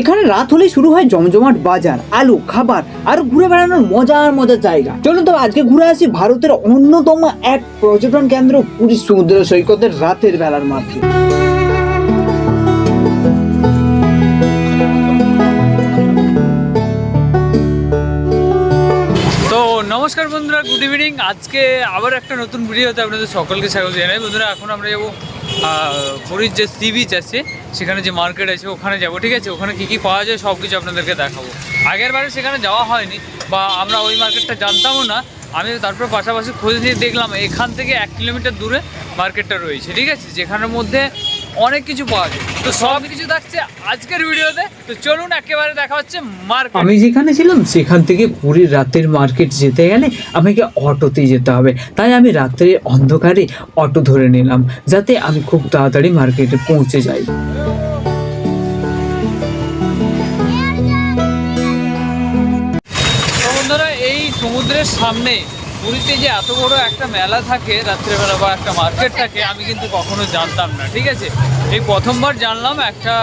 এখানে রাত হলে শুরু হয় জমজমাট বাজার, আলো, খাবার আর ঘুরে বেড়ানোর মজার মজার জায়গা। চলুন তো আজকে ঘুরে আসি ভারতের অন্যতম এক পর্যটন কেন্দ্র পুরী সমুদ্র সৈকতের রাতের বেলার মার্কেট। তো নমস্কার বন্ধুরা, গুড ইভিনিং। আজকে আবার একটা নতুন ভিডিওতে আপনাদের সকলকে স্বাগত জানাই। বন্ধুরা, এখন আমরা যাবো পুরীর যে সি বিচ আছে, সেখানে যে মার্কেট আছে ওখানে যাব। ঠিক আছে, ওখানে কী কী পাওয়া যায় সব কিছু আপনাদেরকে দেখাবো। আগের বারে সেখানে যাওয়া হয়নি বা আমরা ওই মার্কেটটা জানতামও না। আমি তারপর পাশাপাশি খোঁজ নিয়ে দেখলাম এখান থেকে 1 কিলোমিটার দূরে মার্কেটটা রয়েছে। ঠিক আছে, যেখানের মধ্যে অনেক কিছু পাওয়া যায়। তো সব কিছু থাকছে আজকের ভিডিওতে। তো চলুন একেবারে দেখা হচ্ছে মার্কেট। আমি যেখানে ছিলাম সেখান থেকে পুরীর রাতের মার্কেট যেতে গেলে আমাকে অটোতে যেতে হবে, তাই আমি রাত্রে অন্ধকারে অটো ধরে নিলাম যাতে আমি খুব তাড়াতাড়ি মার্কেটে পৌঁছে যাই। তো বন্ধুরা, এই সমুদ্রের সামনে পুরীতে যে এত বড় একটা মেলা থাকে রাত্রেবেলা বা একটা মার্কেট থাকে, আমি কিন্তু কখনো জানতাম না। ঠিক আছে, এই প্রথমবার জানলাম, একটা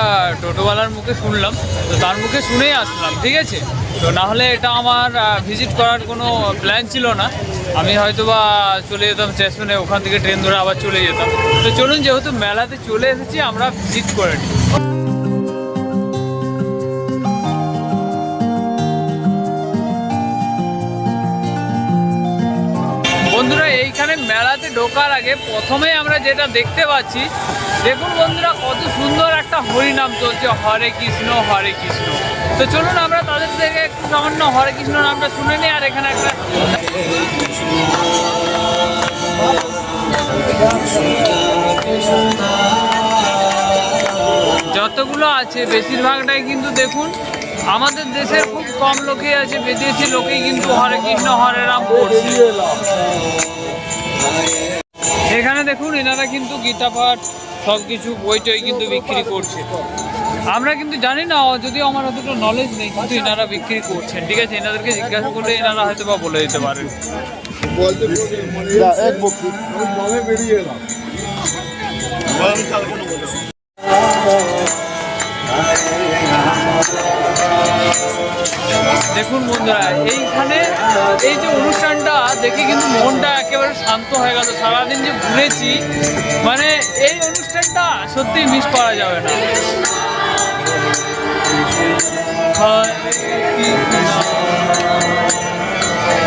টোটোওয়ালার মুখে শুনলাম, তো তার মুখে শুনেই আসলাম। ঠিক আছে, তো না হলে এটা আমার ভিজিট করার কোনো প্ল্যান ছিল না। আমি হয়তো বা চলে যেতাম স্টেশনে, ওখান থেকে ট্রেন ধরে আবার চলে যেতাম। তো চলুন, যেহেতু মেলাতে চলে এসেছি, আমরা ভিজিট করে নিই। বন্ধুরা, এইখানে মেলাতে ঢোকার আগে প্রথমেই আমরা যেটা দেখতে পাচ্ছি, দেখুন বন্ধুরা, কত সুন্দর একটা হরিনাম চলছে, হরে কৃষ্ণ হরে কৃষ্ণ। তো চলুন আমরা তাদের থেকে একটু সামান্য হরে কৃষ্ণ নামটা শুনে নিই। আর এখানে একটা যতগুলো আছে বেশিরভাগটাই কিন্তু দেখুন আমাদের দেশের খুব কম লোকই আছে, বিদেশি লোকেই কিন্তু হরে কৃষ্ণ হরে রাম করছে। এখানে দেখুন এনারা কিন্তু গীতা পাঠ সব কিছু বই টই কিন্তু বিক্রি করছে। আমরা কিন্তু জানি না, যদিও আমার অতটা নলেজ নেই, কিন্তু এনারা বিক্রি করছেন। ঠিক আছে, এনাদেরকে জিজ্ঞাসা করলে এনারা হয়তো বা বলে দিতে পারেন। দেখুন বন্ধুরা, এইখানে এই যে অনুষ্ঠানটা দেখে কিন্তু মনটা একেবারে শান্ত হয়ে গেল। সারাদিন যে ঘুরেছি, মানে এই অনুষ্ঠানটা সত্যিই মিস করা যাবে না।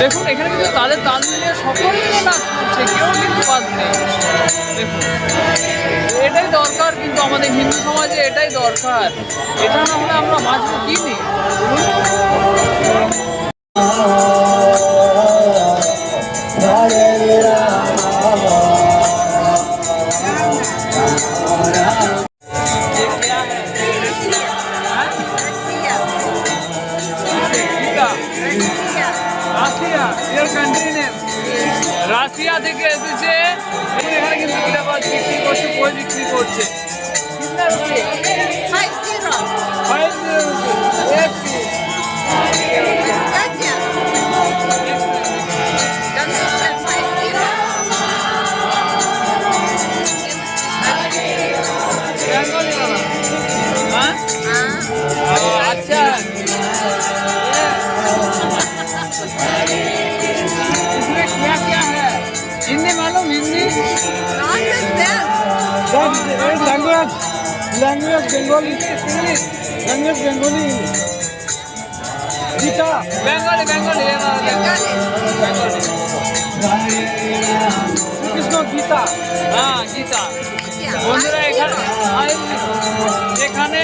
দেখুন এখানে কিন্তু তাদের তাল মিলিয়ে সকলে নাচ করছে, কেউ কিন্তু বাদ নেই। দেখুন, এটাই দরকার, কিন্তু আমাদের হিন্দু সমাজে এটাই দরকার। এটা না হলে আমরা বাঁচবো কি নিয়ে? রাশিয়া থেকে এসেছে, এখানে কিন্তু বিক্রি করছে, বই বিক্রি করছে। আচ্ছা, हिंदी मालूम? Hindi language Bengali, English language Bengali, Gita Bengali Bengali Krishna Gita, हाँ गीता। বন্ধুরা, এখানে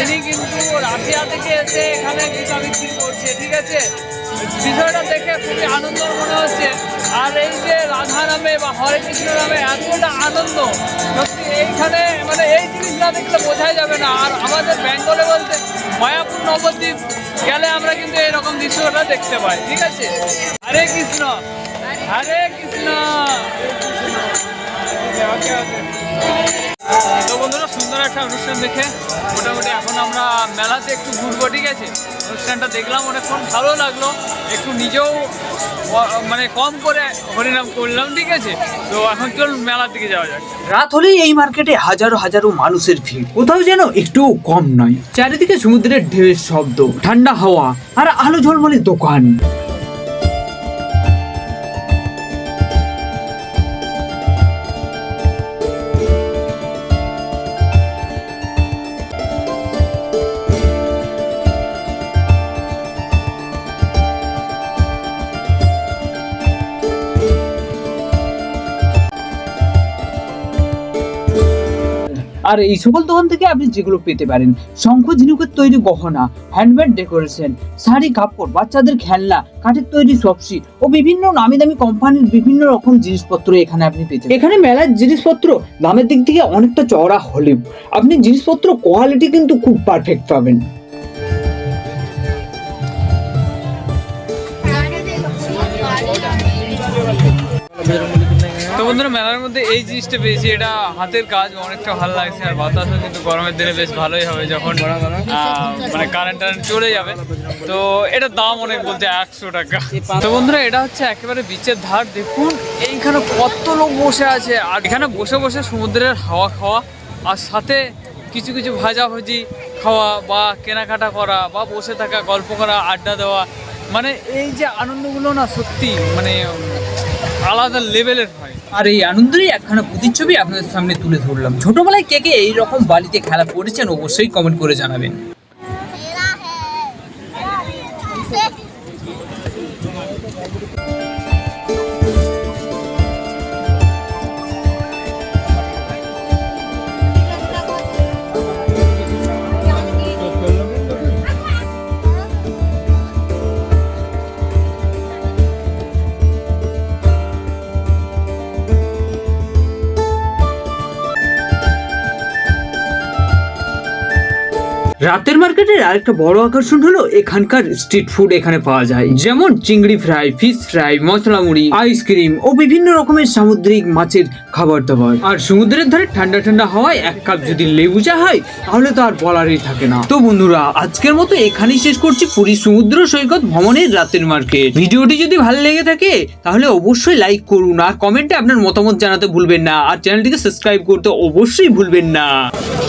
ইনি কিন্তু রাশিয়া থেকে এসে এখানে গীতা বিক্রি করছে। ঠিক আছে, বিষয়টা দেখে খুবই আনন্দ মনে হচ্ছে। আর এই যে রাধা নামে বা হরে কৃষ্ণ নামে এতটা আনন্দ, সত্যি এইখানে মানে এই জিনিসটা দেখলে বোঝাই যাবে না। আর আমাদের বেঙ্গলে বলতে মায়াপুর নবদ্বীপ গেলে আমরা কিন্তু এরকম দৃশ্যটা দেখতে পাই। ঠিক আছে, হরে কৃষ্ণ হরে কৃষ্ণ। তো বন্ধুরা সুন্দর একটা অনুষ্ঠান দেখে মোটামুটি এখন আমরা মেলাতে একটু ঘুরবো, ঠিক আছে। অনুষ্ঠানটা দেখলাম, অনেকক্ষণ ভালো লাগলো, একটু নিজেও মানে কম করে হরিনাম করলাম, ঠিক আছে। তো এখন চল মেলার দিকে যাওয়া যাক। রাত হলেই এই মার্কেটে হাজারো হাজারো মানুষের ভিড়, কোথাও যেন একটু কম নয়। চারিদিকে সমুদ্রের ঢেউয়ের শব্দ, ঠান্ডা হাওয়া আর আলো ঝলমলে দোকান। আর এই সকল দোকান থেকে আপনি যেগুলো পেতে পারেন: শঙ্খ ঝিনুকের তৈরি গহনা, হ্যান্ডমেড ডেকোরেশন, শাড়ি, কাপড়, বাচ্চাদের খেলনা, কাঠের তৈরি সবজি ও বিভিন্ন নামি দামি কোম্পানির বিভিন্ন রকম জিনিসপত্র এখানে আপনি পেতে পারেন। এখানে মেলার জিনিসপত্র দামের দিক থেকে অনেকটা চওড়া হলেও আপনি জিনিসপত্র কোয়ালিটি কিন্তু খুব পারফেক্ট পাবেন। তো বন্ধুরা মেলার মধ্যে এই জিনিসটা পেয়েছি, এটা হাতের কাজ, অনেকটা ভালো লাগছে। আর বাতাসও কিন্তু গরমের দিনে বেশ ভালোই হবে, যখন মানে কারেন্ট চলে যাবে। তো এটার দাম অনেক, বলতে 100 টাকা। তো বন্ধুরা এটা হচ্ছে একেবারে বিচের ধার, দেখুন এইখানে কত লোক বসে আছে। আর এখানে বসে বসে সমুদ্রের হাওয়া খাওয়া, আর সাথে কিছু কিছু ভাজাভুজি খাওয়া বা কেনাকাটা করা বা বসে থাকা, গল্প করা, আড্ডা দেওয়া, মানে এই যে আনন্দগুলো না সত্যি মানে আলাদা লেভেলের হয়। আর এই আনন্দেরই একখানা প্রতিচ্ছবি আপনাদের সামনে তুলে ধরলাম। ছোটবেলায় কে কে এইরকম বালিতে খেলা করেছেন অবশ্যই কমেন্ট করে জানাবেন। রাতের মার্কেটের আরেকটা বড় আকর্ষণ হলো এখানকার স্ট্রিট ফুড এখানে পাওয়া যায়, যেমন চিংড়ি ফ্রাই, ফিশ ফ্রাই, মশলা মুড়ি, আইসক্রিম ও বিভিন্ন রকমের সামুদ্রিক মাছের খাবার দাবার। আর সমুদ্রের ধারে ঠান্ডা ঠান্ডা হাওয়ায় এক কাপ যদি লেবু চা হয় তাহলে তো আর বলারই থাকে না। তো বন্ধুরা আজকের মতো এখানেই শেষ করছি পুরী সমুদ্র সৈকত ভ্রমণের রাতের মার্কেট। ভিডিওটি যদি ভালো লেগে থাকে তাহলে অবশ্যই লাইক করুন, আর কমেন্টে আপনার মতামত জানাতে ভুলবেন না, আর চ্যানেলটিকে সাবস্ক্রাইব করতে অবশ্যই ভুলবেন না।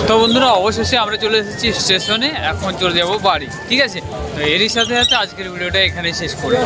তো বন্ধুরা অবশেষে আমরা চলে এসেছি স্টেশনে, এখন চলে যাব বাড়ি, ঠিক আছে। তো এরই সাথে সাথে আজকের ভিডিওটা এখানেই শেষ করব।